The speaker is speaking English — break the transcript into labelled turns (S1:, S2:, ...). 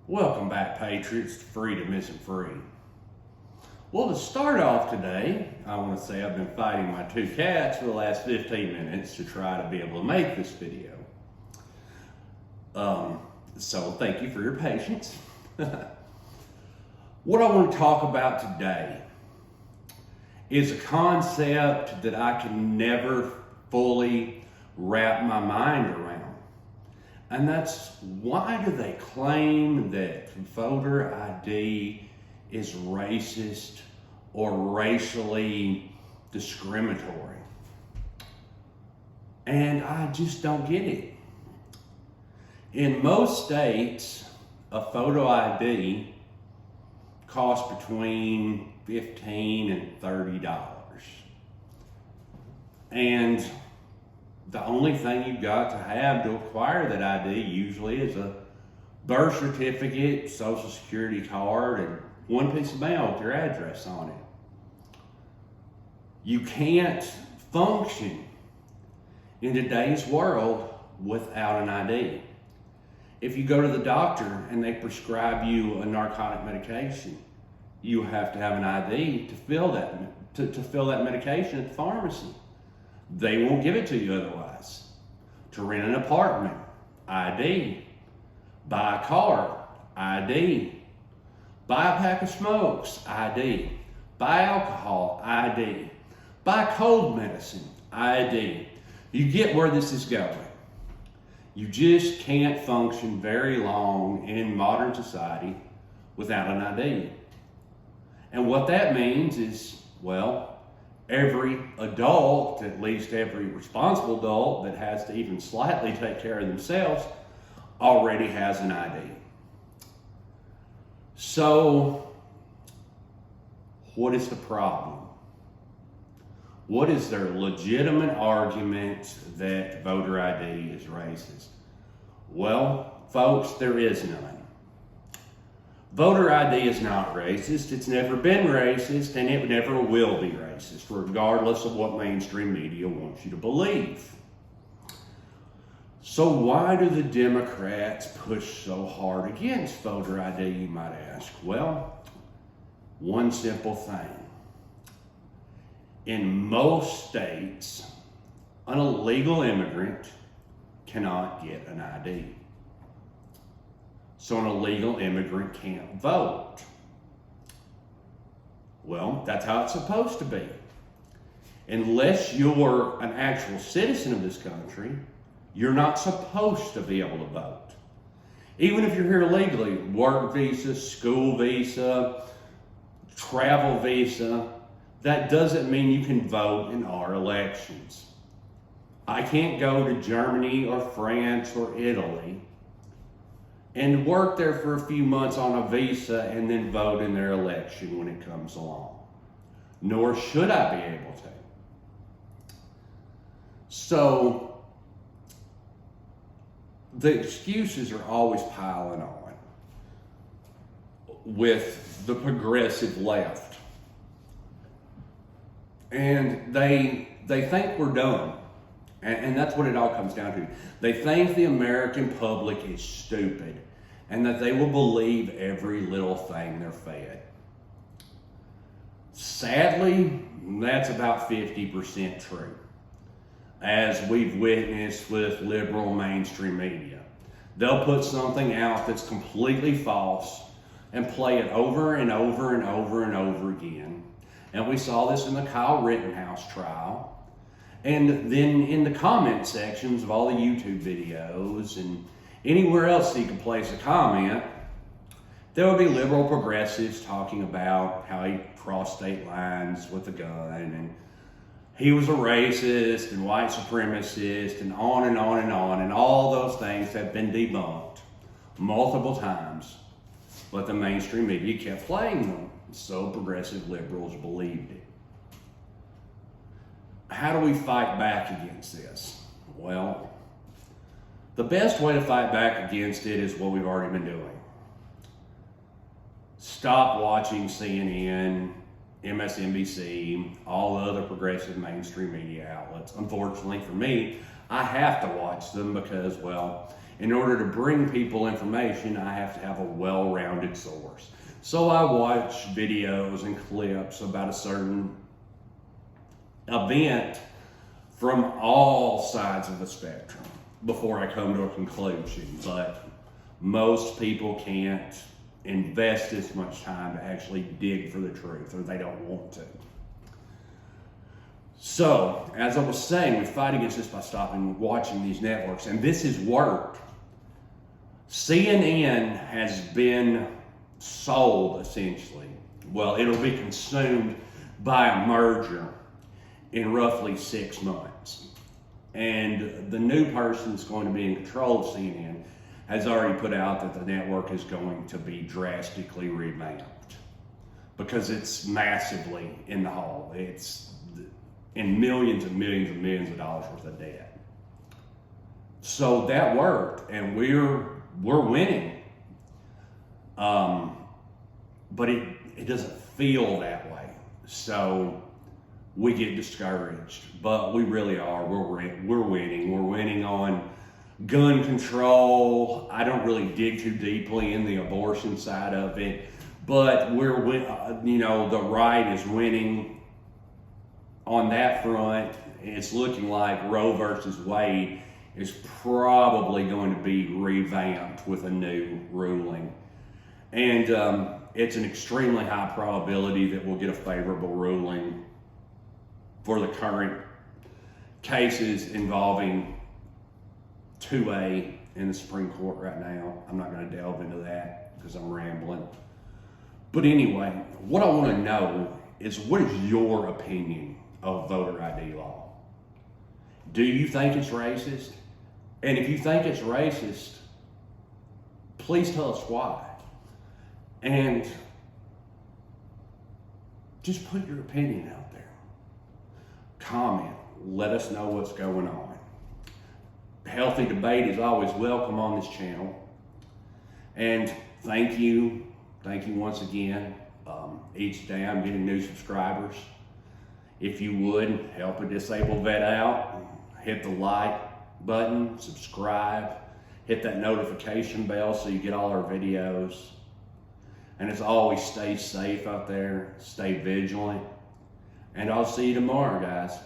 S1: Welcome back, Patriots, to Freedom Isn't Free. Well, to start off today, I want to say I've been fighting my two cats for the last 15 minutes to try to be able to make this video. So thank you for your patience. What I want to talk about today is a concept that I can never fully wrap my mind around. And that's, why do they claim that voter ID is racist or racially discriminatory? And I just don't get it. In most states, a photo ID costs between $15 and $30. And the only thing you've got to have to acquire that ID usually is a birth certificate, social security card, and one piece of mail with your address on it. You can't function in today's world without an ID. If you go to the doctor and they prescribe you a narcotic medication, you have to have an ID to fill that medication at the pharmacy. They won't give it to you otherwise. To rent an apartment, ID. Buy a car, ID. Buy a pack of smokes, ID. Buy alcohol, ID. Buy cold medicine, ID. You get where this is going. You just can't function very long in modern society without an ID. And what that means is, well, every adult, at least every responsible adult that has to even slightly take care of themselves, already has an ID. So, what is the problem? What is their legitimate argument that voter ID is racist? Well, folks, there is none. Voter ID is not racist. It's never been racist, and it never will be racist, regardless of what mainstream media wants you to believe. So why do the Democrats push so hard against voter ID, you might ask? Well, one simple thing. In most states, an illegal immigrant cannot get an ID. So an illegal immigrant can't vote. Well, that's how it's supposed to be. Unless you're an actual citizen of this country, you're not supposed to be able to vote. Even if you're here legally, work visa, school visa, travel visa, that doesn't mean you can vote in our elections. I can't go to Germany or France or Italy and work there for a few months on a visa and then vote in their election when it comes along. Nor should I be able to. So, the excuses are always piling on with the progressive left. And they think we're done. And that's what it all comes down to. They think the American public is stupid and that they will believe every little thing they're fed. Sadly, that's about 50% true, as we've witnessed with liberal mainstream media. They'll put something out that's completely false and play it over and over and over and over again. And we saw this in the Kyle Rittenhouse trial. And then in the comment sections of all the YouTube videos and anywhere else you can place a comment, there will be liberal progressives talking about how he crossed state lines with a gun and he was a racist and white supremacist and on and on and on. And all those things have been debunked multiple times. But the mainstream media kept playing them, so progressive liberals believed it. How do we fight back against this? Well, the best way to fight back against it is what we've already been doing. Stop watching CNN, MSNBC, all the other progressive mainstream media outlets. Unfortunately for me, I have to watch them because, well, in order to bring people information, I have to have a well-rounded source. So I watch videos and clips about a certain event from all sides of the spectrum before I come to a conclusion. But most people can't invest this much time to actually dig for the truth, or they don't want to. So, as I was saying, we fight against this by stopping watching these networks, and this has worked. CNN has been sold, essentially. Well, it'll be consumed by a merger in roughly 6 months. And the new person that's going to be in control of CNN has already put out that the network is going to be drastically revamped because it's massively in the hole. It's in millions and millions and millions of dollars worth of debt. So that worked, and we're winning. But it doesn't feel that way. So we get discouraged, but we really are. We're winning. We're winning on gun control. I don't really dig too deeply in the abortion side of it, but the right is winning on that front. It's looking like Roe versus Wade is probably going to be revamped with a new ruling. And it's an extremely high probability that we'll get a favorable ruling for the current cases involving 2A in the Supreme Court right now. I'm not going to delve into that because I'm rambling. But anyway, what I want to know is, what is your opinion of voter ID law? Do you think it's racist? And if you think it's racist, please tell us why. And just put your opinion out there. Comment. Let us know what's going on. Healthy debate is always welcome on this channel. And thank you once again. Each day I'm getting new subscribers. If you would, help a disabled vet out. Hit the like button, subscribe, hit that notification bell so you get all our videos. And as always, stay safe out there, stay vigilant. And I'll see you tomorrow, guys.